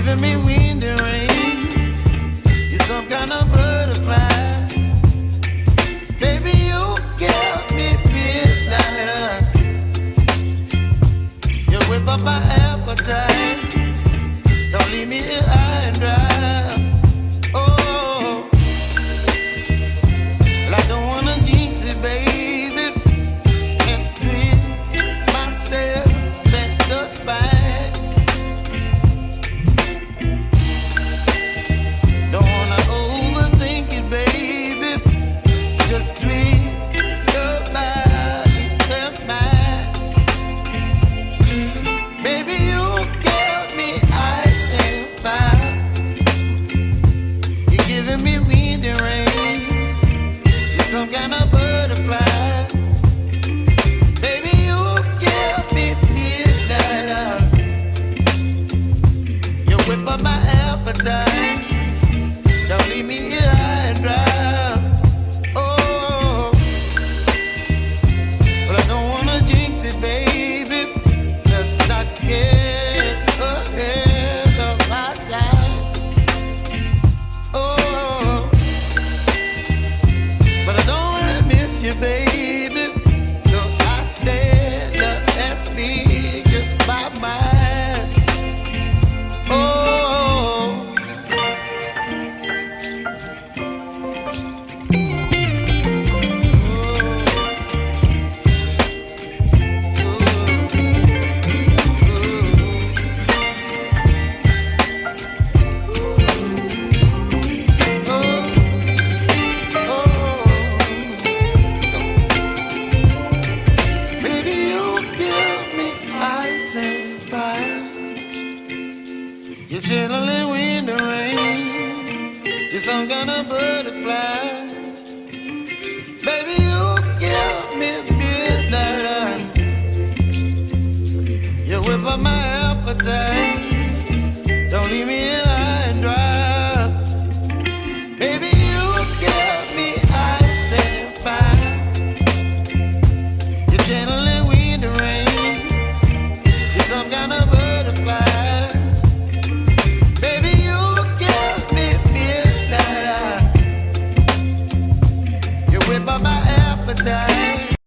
giving me wind and rain. You're some kind of butterfly. Baby, you give me midnight. You whip up my appetite. Don't leave me here high and dry. Oh, well, I don't wanna jinx it, baby, and twist myself at the spine. Don't wanna overthink it, baby. It's just twist your body and mine. Baby, you give me ice and fire. You're giving me wind and rain. You're some kind of butterfly. Baby, you give me midnight. You whip up my appetite. Don't leave me here high and dry. Oh, but I don't wanna jinx it, baby. Let's not get ahead of my time. Oh, but I don't wanna miss you, baby. So I stand up and speak my mind. Oh. Baby, you give me ice and fire. You're channeling wind and rain. You're some kind of butterfly. Baby, you give me midnight. You whip up my appetite. Don't leave me here high and dry. Baby, you give me ice and fire. You're channeling wind and rain. You're some kind of butterfly. Baby, you give me midnight. You whip up my appetite.